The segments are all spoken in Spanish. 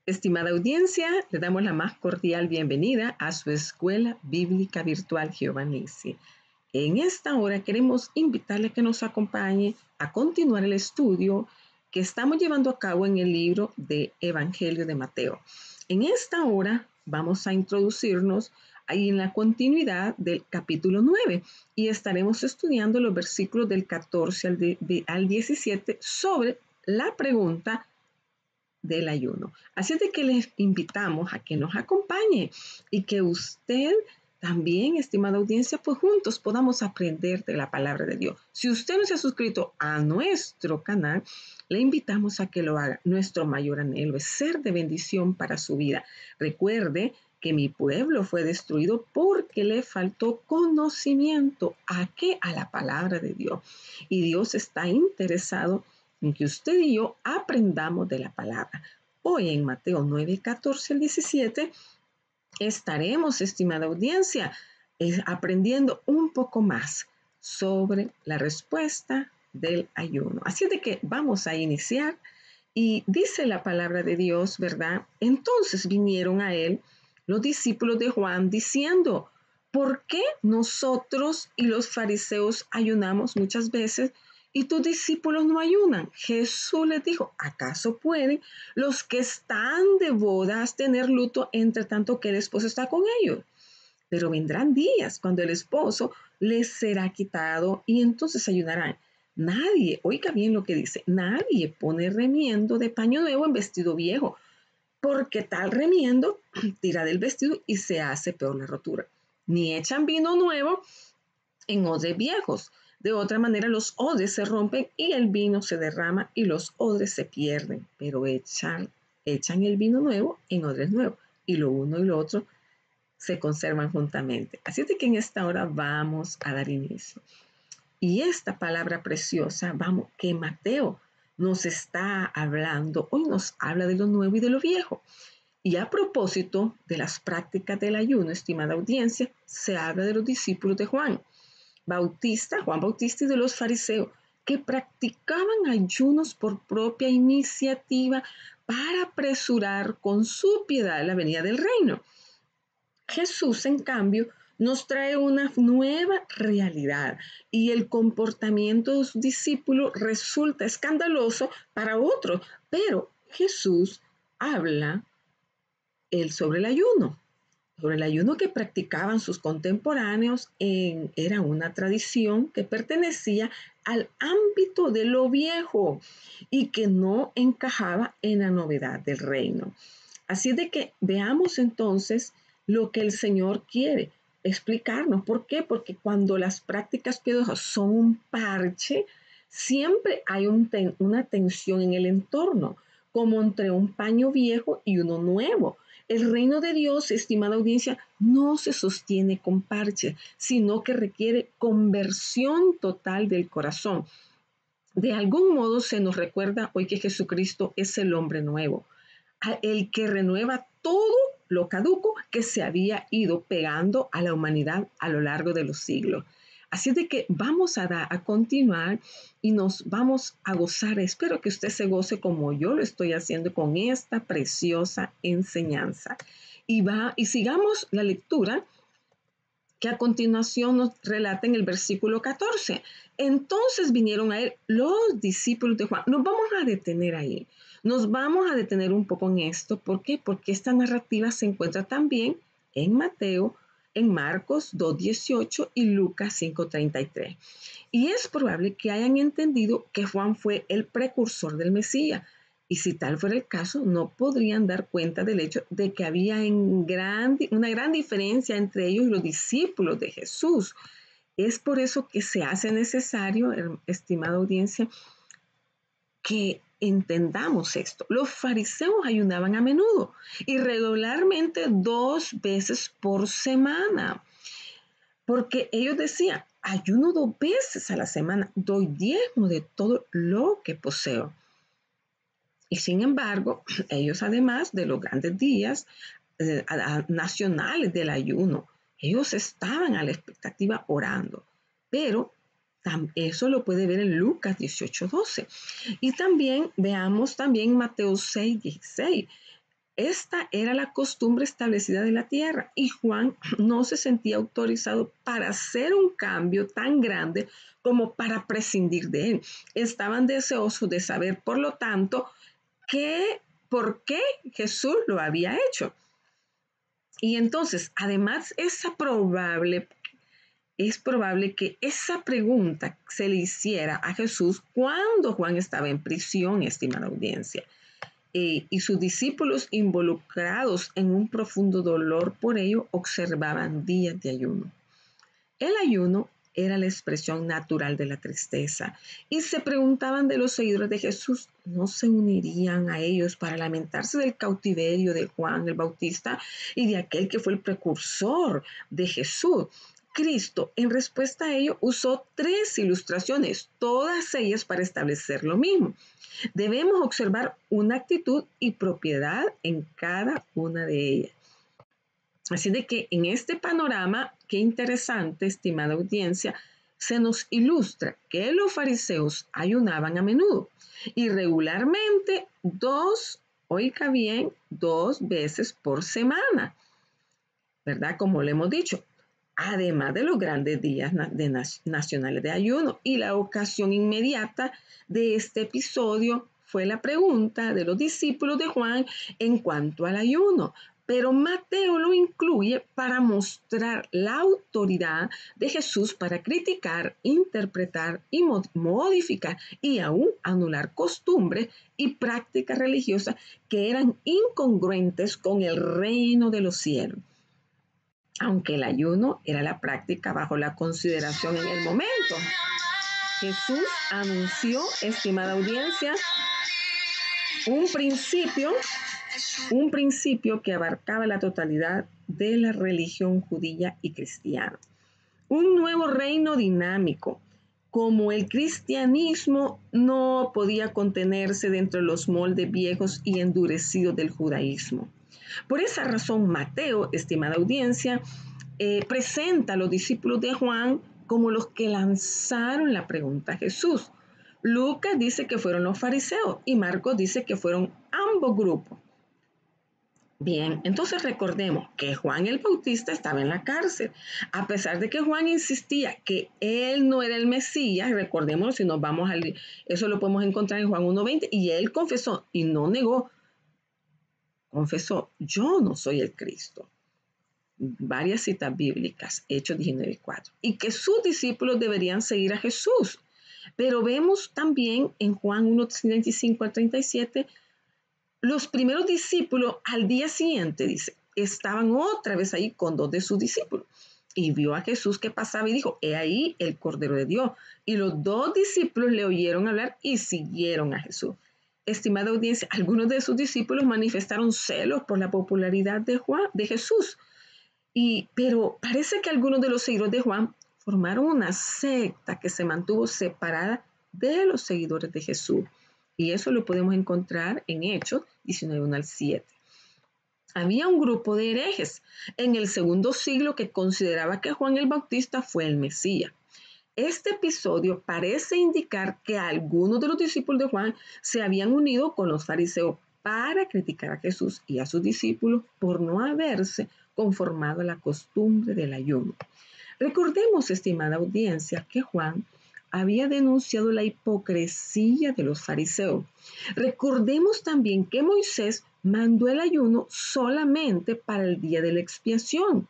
Estimada audiencia, le damos la más cordial bienvenida a su Escuela Bíblica Virtual Jehová Nissi. En esta hora queremos invitarle a que nos acompañe a continuar el estudio que estamos llevando a cabo en el libro de Evangelio de Mateo. En esta hora vamos a introducirnos ahí en la continuidad del capítulo 9 y estaremos estudiando los versículos del 14 al 17 sobre la pregunta del ayuno. Así de que les invitamos a que nos acompañe y que usted también, estimada audiencia, pues juntos podamos aprender de la palabra de Dios. Si usted no se ha suscrito a nuestro canal, le invitamos a que lo haga. Nuestro mayor anhelo es ser de bendición para su vida. Recuerde que mi pueblo fue destruido porque le faltó conocimiento. ¿A qué? A la palabra de Dios. Y Dios está interesado en que usted y yo aprendamos de la palabra. Hoy en Mateo 9, 14 al 17 estaremos, estimada audiencia, aprendiendo un poco más sobre la respuesta del ayuno. Así de que vamos a iniciar y dice la palabra de Dios, ¿verdad? Entonces vinieron a él los discípulos de Juan diciendo, ¿por qué nosotros y los fariseos ayunamos muchas veces y tus discípulos no ayunan? Jesús les dijo, ¿acaso pueden los que están de bodas tener luto entre tanto que el esposo está con ellos? Pero vendrán días cuando el esposo les será quitado y entonces ayunarán. Nadie, oiga bien lo que dice, nadie pone remiendo de paño nuevo en vestido viejo, porque tal remiendo tira del vestido y se hace peor la rotura. Ni echan vino nuevo en odres viejos. De otra manera, los odres se rompen y el vino se derrama y los odres se pierden, pero echan el vino nuevo en odres nuevos y lo uno y lo otro se conservan juntamente. Así es de que en esta hora vamos a dar inicio. Y esta palabra preciosa, vamos, que Mateo nos está hablando, hoy nos habla de lo nuevo y de lo viejo. Y a propósito de las prácticas del ayuno, estimada audiencia, se habla de los discípulos de Juan Bautista y de los fariseos, que practicaban ayunos por propia iniciativa para apresurar con su piedad la venida del reino. Jesús, en cambio, nos trae una nueva realidad y el comportamiento de sus discípulos resulta escandaloso para otros, pero Jesús habla sobre el ayuno que practicaban sus contemporáneos era una tradición que pertenecía al ámbito de lo viejo y que no encajaba en la novedad del reino. Así de que veamos entonces lo que el Señor quiere explicarnos. ¿Por qué? Porque cuando las prácticas piadosas son un parche, siempre hay una tensión en el entorno, como entre un paño viejo y uno nuevo. El reino de Dios, estimada audiencia, no se sostiene con parches, sino que requiere conversión total del corazón. De algún modo se nos recuerda hoy que Jesucristo es el hombre nuevo, el que renueva todo lo caduco que se había ido pegando a la humanidad a lo largo de los siglos. Así de que vamos a continuar y nos vamos a gozar. Espero que usted se goce como yo lo estoy haciendo con esta preciosa enseñanza. Y sigamos la lectura que a continuación nos relata en el versículo 14. Entonces vinieron a él los discípulos de Juan. Nos vamos a detener ahí. Nos vamos a detener un poco en esto. ¿Por qué? Porque esta narrativa se encuentra también en Mateo, en Marcos 2:18 y Lucas 5:33. Y es probable que hayan entendido que Juan fue el precursor del Mesías. Y si tal fuera el caso, no podrían dar cuenta del hecho de que había una gran diferencia entre ellos y los discípulos de Jesús. Es por eso que se hace necesario, estimada audiencia, que entendamos esto. Los fariseos ayunaban a menudo y regularmente 2 veces por semana, porque ellos decían, ayuno 2 veces a la semana, doy diezmo de todo lo que poseo. Y sin embargo, ellos además de los grandes días nacionales del ayuno, ellos estaban a la expectativa orando, pero eso lo puede ver en Lucas 18:12. Y también veamos también Mateo 6:16. Esta era la costumbre establecida de la tierra y Juan no se sentía autorizado para hacer un cambio tan grande como para prescindir de él. Estaban deseosos de saber, por lo tanto, por qué Jesús lo había hecho. Y entonces, además, es probable que esa pregunta se le hiciera a Jesús cuando Juan estaba en prisión, estimada audiencia, y sus discípulos, involucrados en un profundo dolor por ello, observaban días de ayuno. El ayuno era la expresión natural de la tristeza y se preguntaban de los seguidores de Jesús, ¿no se unirían a ellos para lamentarse del cautiverio de Juan el Bautista y de aquel que fue el precursor de Jesús? Cristo, en respuesta a ello, usó 3 ilustraciones, todas ellas para establecer lo mismo. Debemos observar una actitud y propiedad en cada una de ellas. Así de que en este panorama, qué interesante, estimada audiencia, se nos ilustra que los fariseos ayunaban a menudo y regularmente oiga bien, 2 veces por semana, ¿verdad? Como le hemos dicho, además de los grandes días nacionales de ayuno. Y la ocasión inmediata de este episodio fue la pregunta de los discípulos de Juan en cuanto al ayuno. Pero Mateo lo incluye para mostrar la autoridad de Jesús para criticar, interpretar y modificar y aún anular costumbres y prácticas religiosas que eran incongruentes con el reino de los cielos. Aunque el ayuno era la práctica bajo la consideración en el momento, Jesús anunció, estimada audiencia, un principio que abarcaba la totalidad de la religión judía y cristiana. Un nuevo reino dinámico. Como el cristianismo no podía contenerse dentro de los moldes viejos y endurecidos del judaísmo. Por esa razón, Mateo, estimada audiencia, presenta a los discípulos de Juan como los que lanzaron la pregunta a Jesús. Lucas dice que fueron los fariseos y Marcos dice que fueron ambos grupos. Bien, entonces recordemos que Juan el Bautista estaba en la cárcel. A pesar de que Juan insistía que él no era el Mesías, recordemos, si nos vamos eso lo podemos encontrar en Juan 1:20, y él confesó y no negó, confesó, yo no soy el Cristo. Varias citas bíblicas, Hechos 19:4, y que sus discípulos deberían seguir a Jesús. Pero vemos también en Juan 1:35-37, los primeros discípulos al día siguiente, dice, estaban otra vez ahí con 2 de sus discípulos. Y vio a Jesús que pasaba y dijo, he ahí el Cordero de Dios. Y los 2 discípulos le oyeron hablar y siguieron a Jesús. Estimada audiencia, algunos de sus discípulos manifestaron celos por la popularidad de Jesús. Pero parece que algunos de los seguidores de Juan formaron una secta que se mantuvo separada de los seguidores de Jesús. Y eso lo podemos encontrar en Hechos 19:1-7. Había un grupo de herejes en el segundo siglo que consideraba que Juan el Bautista fue el Mesías. Este episodio parece indicar que algunos de los discípulos de Juan se habían unido con los fariseos para criticar a Jesús y a sus discípulos por no haberse conformado a la costumbre del ayuno. Recordemos, estimada audiencia, que Juan había denunciado la hipocresía de los fariseos. Recordemos también que Moisés mandó el ayuno solamente para el día de la expiación.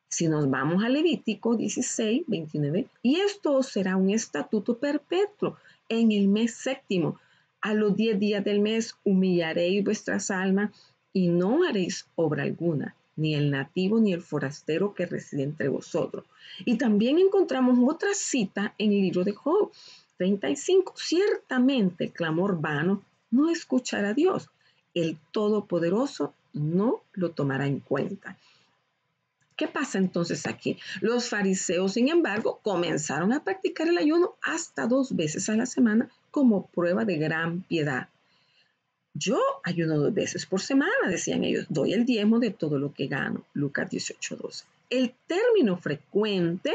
Si nos vamos a Levítico 16:29, y esto será un estatuto perpetuo en el mes séptimo. A los 10 días del mes humillaréis vuestras almas y no haréis obra alguna, ni el nativo ni el forastero que reside entre vosotros. Y también encontramos otra cita en el libro de Job 35. Ciertamente el clamor vano no escuchará a Dios. El Todopoderoso no lo tomará en cuenta. ¿Qué pasa entonces aquí? Los fariseos, sin embargo, comenzaron a practicar el ayuno hasta 2 veces a la semana como prueba de gran piedad. Yo ayuno 2 veces por semana, decían ellos, doy el diezmo de todo lo que gano. Lucas 18:12. El término frecuente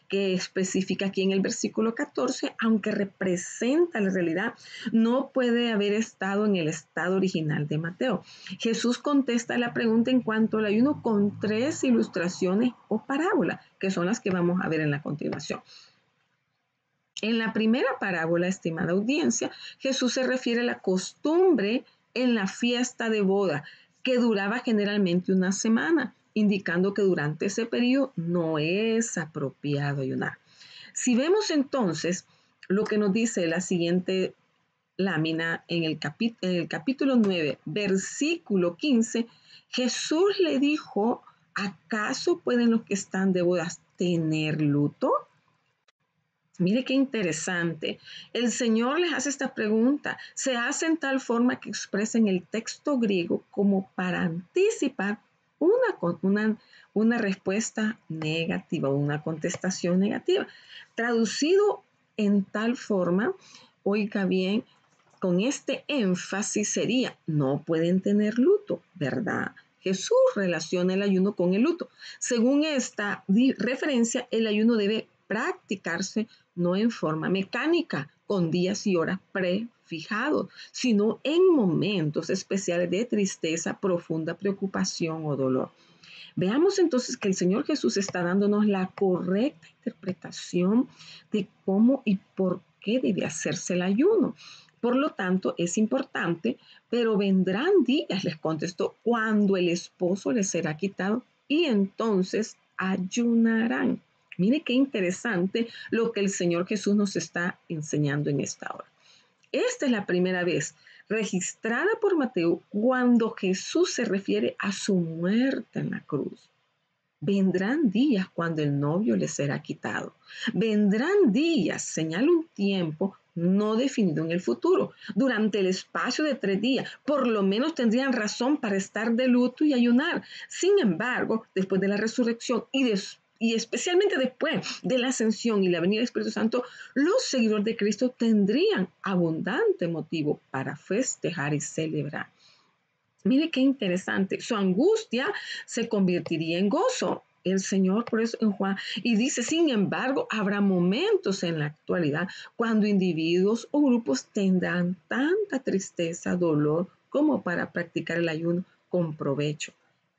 que especifica aquí en el versículo 14, aunque representa la realidad, no puede haber estado en el estado original de Mateo. Jesús contesta la pregunta en cuanto al ayuno con 3 ilustraciones o parábolas, que son las que vamos a ver en la continuación. En la primera parábola, estimada audiencia, Jesús se refiere a la costumbre en la fiesta de boda, que duraba generalmente una semana, indicando que durante ese periodo no es apropiado ayunar. Si vemos entonces lo que nos dice la siguiente lámina en el capítulo 9, versículo 15, Jesús le dijo, ¿acaso pueden los que están de bodas tener luto? Mire qué interesante. El Señor les hace esta pregunta. Se hace en tal forma que expresa en el texto griego como para anticipar una respuesta negativa, una contestación negativa. Traducido en tal forma, oiga bien, con este énfasis sería, no pueden tener luto, ¿verdad? Jesús relaciona el ayuno con el luto. Según esta referencia, el ayuno debe practicarse no en forma mecánica, con días y horas prefijados, sino en momentos especiales de tristeza, profunda preocupación o dolor. Veamos entonces que el Señor Jesús está dándonos la correcta interpretación de cómo y por qué debe hacerse el ayuno. Por lo tanto, es importante, pero vendrán días, les contestó, cuando el esposo les será quitado y entonces ayunarán. Mire qué interesante lo que el Señor Jesús nos está enseñando en esta hora. Esta es la primera vez registrada por Mateo cuando Jesús se refiere a su muerte en la cruz. Vendrán días cuando el novio les será quitado. Vendrán días, señala un tiempo no definido en el futuro. Durante el espacio de 3 días, por lo menos tendrían razón para estar de luto y ayunar. Sin embargo, después de la resurrección y especialmente después de la ascensión y la venida del Espíritu Santo, los seguidores de Cristo tendrían abundante motivo para festejar y celebrar. Mire qué interesante, su angustia se convertiría en gozo. El Señor, por eso en Juan, y dice, sin embargo, habrá momentos en la actualidad cuando individuos o grupos tendrán tanta tristeza, dolor, como para practicar el ayuno con provecho,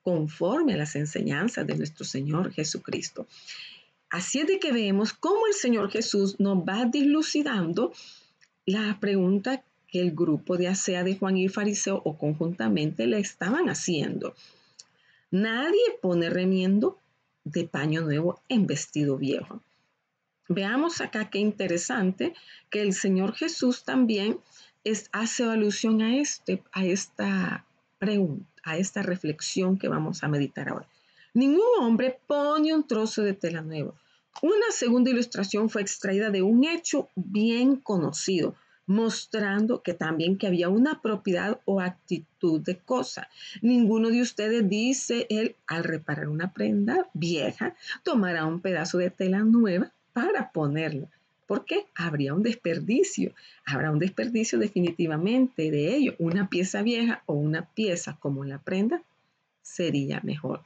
conforme a las enseñanzas de nuestro Señor Jesucristo. Así es de que vemos cómo el Señor Jesús nos va dilucidando la pregunta que el grupo, ya sea de Juan y el fariseo o conjuntamente, le estaban haciendo. Nadie pone remiendo de paño nuevo en vestido viejo. Veamos acá qué interesante que el Señor Jesús también hace alusión a esta pregunta, a esta reflexión que vamos a meditar ahora. Ningún hombre pone un trozo de tela nueva. Una segunda ilustración fue extraída de un hecho bien conocido, mostrando que también que había una propiedad o actitud de cosa. Ninguno de ustedes, dice él, al reparar una prenda vieja, tomará un pedazo de tela nueva para ponerlo. ¿Por qué? Habrá un desperdicio definitivamente de ello. Una pieza vieja o una pieza como la prenda sería mejor.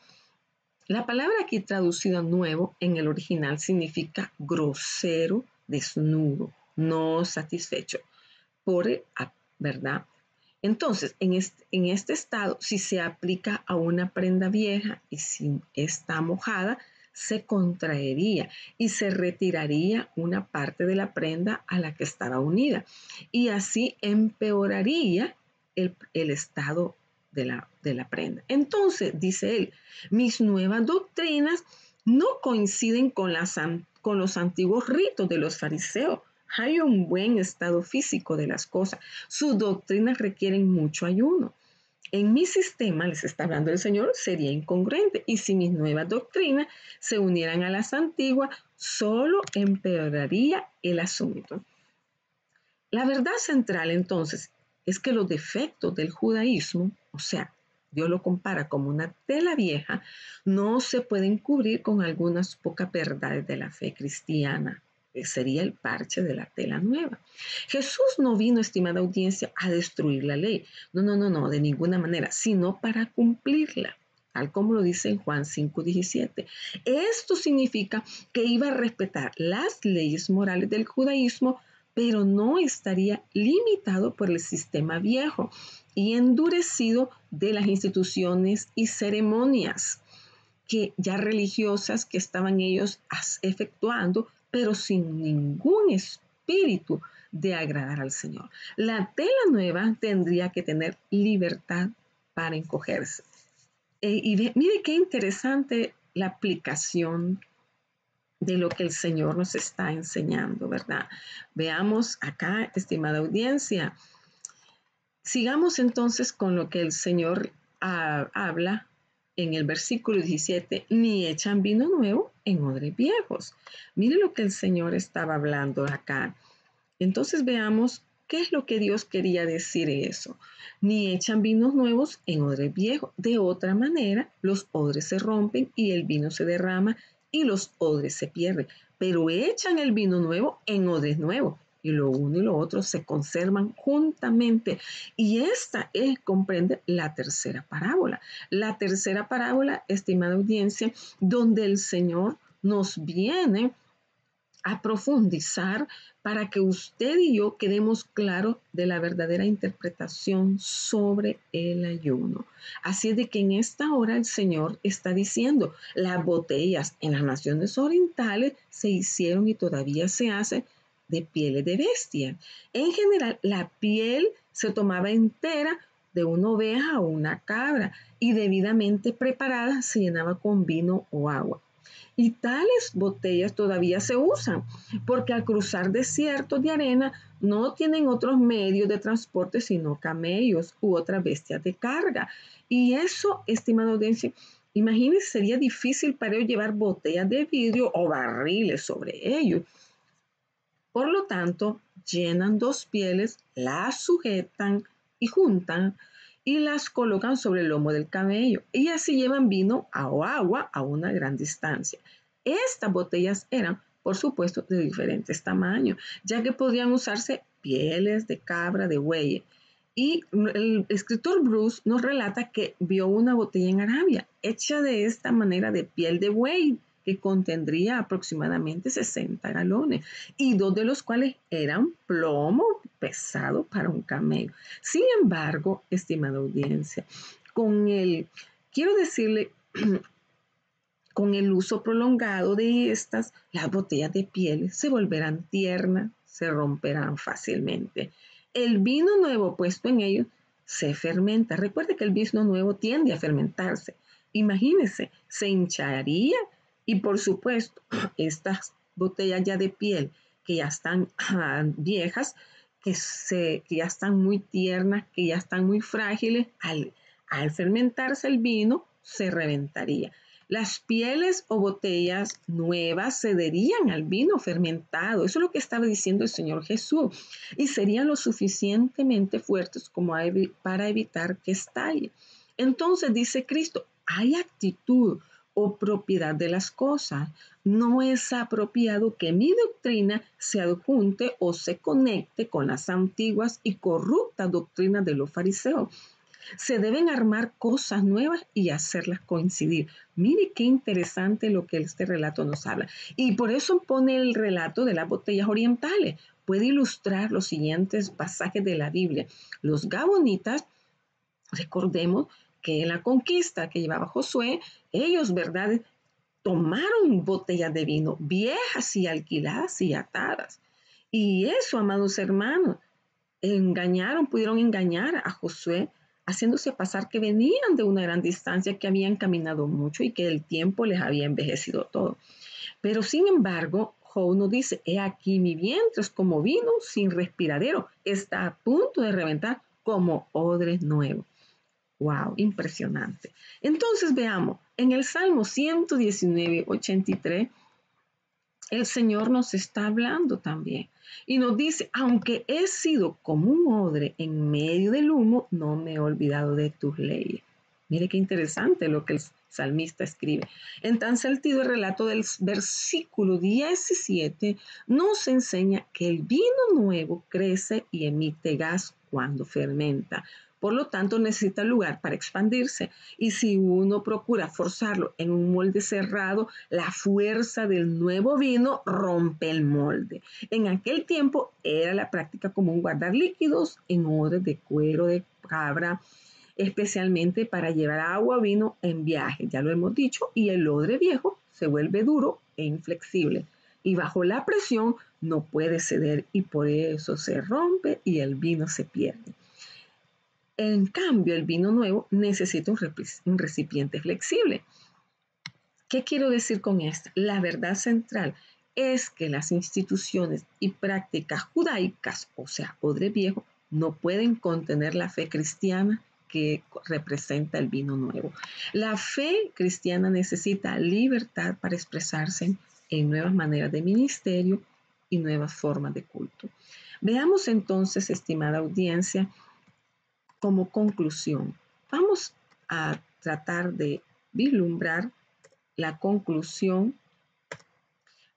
La palabra aquí traducida nuevo en el original significa grosero, desnudo, no satisfecho. ¿Verdad? Entonces, en este estado, si se aplica a una prenda vieja y si está mojada, se contraería y se retiraría una parte de la prenda a la que estaba unida y así empeoraría el estado de la prenda. Entonces, dice él, mis nuevas doctrinas no coinciden con los antiguos ritos de los fariseos. Hay un buen estado físico de las cosas. Sus doctrinas requieren mucho ayuno. En mi sistema, les está hablando el Señor, sería incongruente. Y si mis nuevas doctrinas se unieran a las antiguas, solo empeoraría el asunto. La verdad central, entonces, es que los defectos del judaísmo, o sea, Dios lo compara como una tela vieja, no se pueden cubrir con algunas pocas verdades de la fe cristiana. Sería el parche de la tela nueva. Jesús no vino, estimada audiencia, a destruir la ley. No, de ninguna manera, sino para cumplirla. tal como lo dice en Juan 5:17. Esto significa que iba a respetar las leyes morales del judaísmo, pero no estaría limitado por el sistema viejo y endurecido de las instituciones y ceremonias que ya religiosas que estaban ellos efectuando, pero sin ningún espíritu de agradar al Señor. La tela nueva tendría que tener libertad para encogerse. Mire qué interesante la aplicación de lo que el Señor nos está enseñando, ¿verdad? Veamos acá, estimada audiencia. Sigamos entonces con lo que el Señor habla en el versículo 17, ni echan vino nuevo en odres viejos. Mire lo que el Señor estaba hablando acá. Entonces veamos qué es lo que Dios quería decir eso. Ni echan vinos nuevos en odres viejos. De otra manera, los odres se rompen y el vino se derrama y los odres se pierden. Pero echan el vino nuevo en odres nuevos. Y lo uno y lo otro se conservan juntamente. Y esta comprende la tercera parábola. La tercera parábola, estimada audiencia, donde el Señor nos viene a profundizar para que usted y yo quedemos claros de la verdadera interpretación sobre el ayuno. Así es de que en esta hora el Señor está diciendo, las botellas en las naciones orientales se hicieron y todavía se hacen de pieles de bestia. En general, la piel se tomaba entera de una oveja o una cabra y debidamente preparada se llenaba con vino o agua. Y tales botellas todavía se usan, porque al cruzar desiertos de arena no tienen otros medios de transporte sino camellos u otras bestias de carga. Y eso, estimado audiencia, imagínense, sería difícil para ellos llevar botellas de vidrio o barriles sobre ellos. Por lo tanto, llenan dos pieles, las sujetan y juntan y las colocan sobre el lomo del camello y así llevan vino o agua a una gran distancia. Estas botellas eran, por supuesto, de diferentes tamaños, ya que podían usarse pieles de cabra, de buey. Y el escritor Bruce nos relata que vio una botella en Arabia, hecha de esta manera de piel de buey, que contendría aproximadamente 60 galones y dos de los cuales eran plomo pesado para un camello. Sin embargo, estimada audiencia, quiero decirle, con el uso prolongado de estas, las botellas de piel se volverán tiernas, se romperán fácilmente. El vino nuevo puesto en ellos se fermenta. Recuerde que el vino nuevo tiende a fermentarse. Imagínese, se hincharía y por supuesto estas botellas ya de piel que ya están viejas, que ya están muy tiernas, que ya están muy frágiles, al fermentarse el vino se reventaría. Las pieles o botellas nuevas cederían al vino fermentado. Eso es lo que estaba diciendo el Señor Jesús. Y serían lo suficientemente fuertes como para evitar que estalle. Entonces dice Cristo, hay actitud o propiedad de las cosas. No es apropiado que mi doctrina se adjunte o se conecte con las antiguas y corruptas doctrinas de los fariseos. Se deben armar cosas nuevas y hacerlas coincidir. Mire qué interesante lo que este relato nos habla. Y por eso pone el relato de las botellas orientales. Puede ilustrar los siguientes pasajes de la Biblia. Los gabonitas, recordemos que en la conquista que llevaba Josué, ellos, ¿verdad?, tomaron botellas de vino viejas y alquiladas y atadas. Y eso, amados hermanos, pudieron engañar a Josué, haciéndose pasar que venían de una gran distancia, que habían caminado mucho y que el tiempo les había envejecido todo. Pero sin embargo, Job nos dice, he aquí mi vientre es como vino sin respiradero, está a punto de reventar como odre nuevo. ¡Wow! Impresionante. Entonces veamos, en el Salmo 119, 83, el Señor nos está hablando también y nos dice, aunque he sido como un odre en medio del humo, no me he olvidado de tus leyes. Mire qué interesante lo que el salmista escribe. En tan sentido, el relato del versículo 17 nos enseña que el vino nuevo crece y emite gas cuando fermenta. Por lo tanto, necesita lugar para expandirse. Y si uno procura forzarlo en un molde cerrado, la fuerza del nuevo vino rompe el molde. En aquel tiempo era la práctica común guardar líquidos en odres de cuero de cabra, especialmente para llevar agua o vino en viaje, ya lo hemos dicho, y el odre viejo se vuelve duro e inflexible y bajo la presión no puede ceder y por eso se rompe y el vino se pierde. En cambio, el vino nuevo necesita un recipiente flexible. ¿Qué quiero decir con esto? La verdad central es que las instituciones y prácticas judaicas, o sea, odre viejo, no pueden contener la fe cristiana que representa el vino nuevo. La fe cristiana necesita libertad para expresarse en nuevas maneras de ministerio y nuevas formas de culto. Veamos entonces, estimada audiencia, como conclusión. Vamos a tratar de vislumbrar la conclusión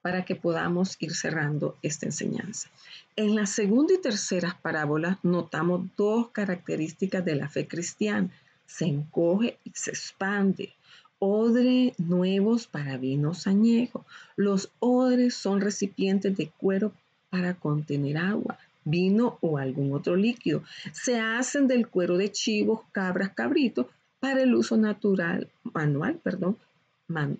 para que podamos ir cerrando esta enseñanza. En la segunda y tercera parábolas notamos dos características de la fe cristiana. Se encoge y se expande. Odres nuevos para vinos añejos. Los odres son recipientes de cuero para contener agua, vino o algún otro líquido. Se hacen del cuero de chivos, cabras, cabritos para el uso manual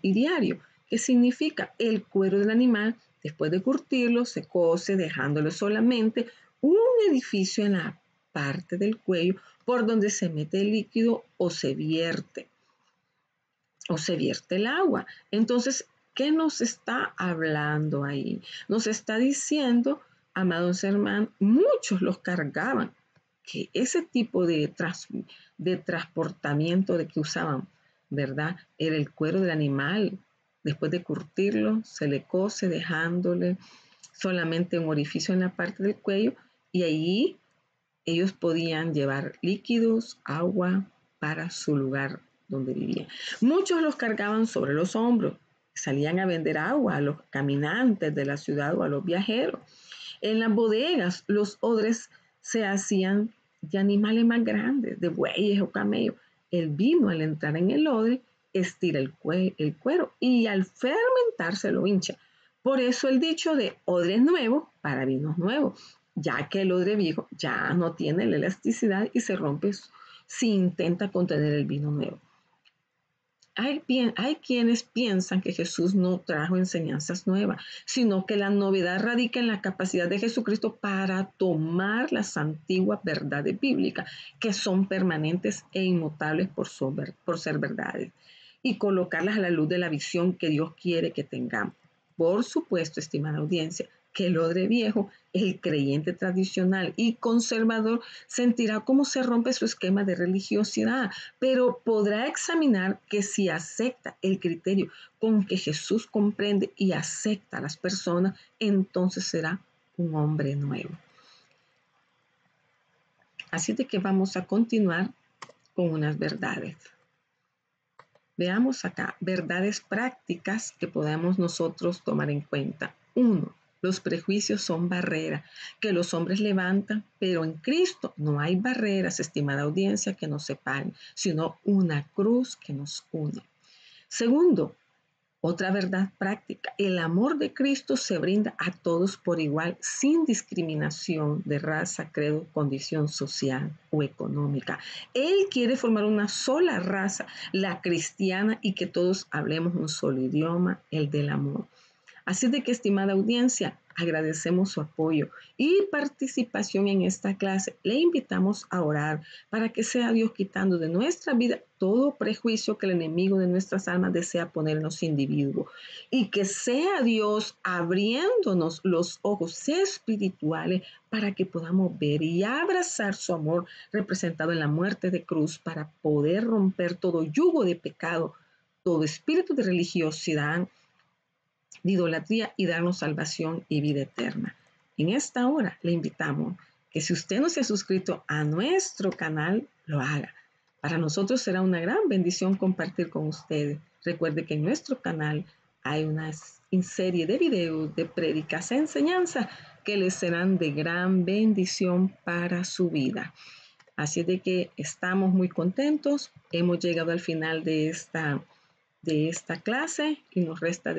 y diario. ¿Qué significa? El cuero del animal, después de curtirlo, se cose dejándole solamente un edificio en la parte del cuello por donde se mete el líquido o se vierte el agua. Entonces, ¿qué nos está hablando ahí? Nos está diciendo, amados hermanos, muchos los cargaban, que ese tipo de transportamiento de que usaban, ¿verdad? Era el cuero del animal. Después de curtirlo, se le cose dejándole solamente un orificio en la parte del cuello y allí ellos podían llevar líquidos, agua para su lugar donde vivían. Muchos los cargaban sobre los hombros, salían a vender agua a los caminantes de la ciudad o a los viajeros. En las bodegas, los odres se hacían de animales más grandes, de bueyes o camellos. El vino, al entrar en el odre, estira el cuero y al fermentarse lo hincha. Por eso el dicho de odres nuevos para vinos nuevos, ya que el odre viejo ya no tiene la elasticidad y se rompe si intenta contener el vino nuevo. Hay quienes piensan que Jesús no trajo enseñanzas nuevas, sino que la novedad radica en la capacidad de Jesucristo para tomar las antiguas verdades bíblicas, que son permanentes e inmutables por ser verdades, y colocarlas a la luz de la visión que Dios quiere que tengamos. Por supuesto, estimada audiencia, que el odre viejo, el creyente tradicional y conservador, sentirá cómo se rompe su esquema de religiosidad, pero podrá examinar que si acepta el criterio con que Jesús comprende y acepta a las personas, entonces será un hombre nuevo. Así de que vamos a continuar con unas verdades. Veamos acá, verdades prácticas que podemos nosotros tomar en cuenta. 1. Los prejuicios son barreras que los hombres levantan, pero en Cristo no hay barreras, estimada audiencia, que nos separen, sino una cruz que nos une. Segundo, otra verdad práctica, el amor de Cristo se brinda a todos por igual, sin discriminación de raza, credo, condición social o económica. Él quiere formar una sola raza, la cristiana, y que todos hablemos un solo idioma, el del amor. Así de que, estimada audiencia, agradecemos su apoyo y participación en esta clase. Le invitamos a orar para que sea Dios quitando de nuestra vida todo prejuicio que el enemigo de nuestras almas desea poner en los individuos y que sea Dios abriéndonos los ojos espirituales para que podamos ver y abrazar su amor representado en la muerte de cruz para poder romper todo yugo de pecado, todo espíritu de religiosidad, de idolatría y darnos salvación y vida eterna. En esta hora le invitamos que si usted no se ha suscrito a nuestro canal, lo haga. Para nosotros será una gran bendición compartir con ustedes. Recuerde que en nuestro canal hay una serie de videos de prédicas e enseñanzas que les serán de gran bendición para su vida. Así de que estamos muy contentos, hemos llegado al final de esta clase y nos resta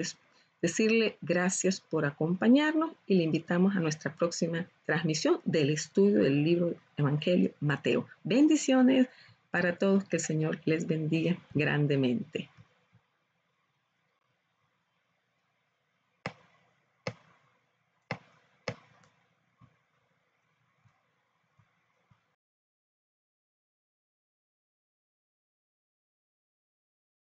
decirle gracias por acompañarnos y le invitamos a nuestra próxima transmisión del estudio del libro Evangelio Mateo. Bendiciones para todos, que el Señor les bendiga grandemente.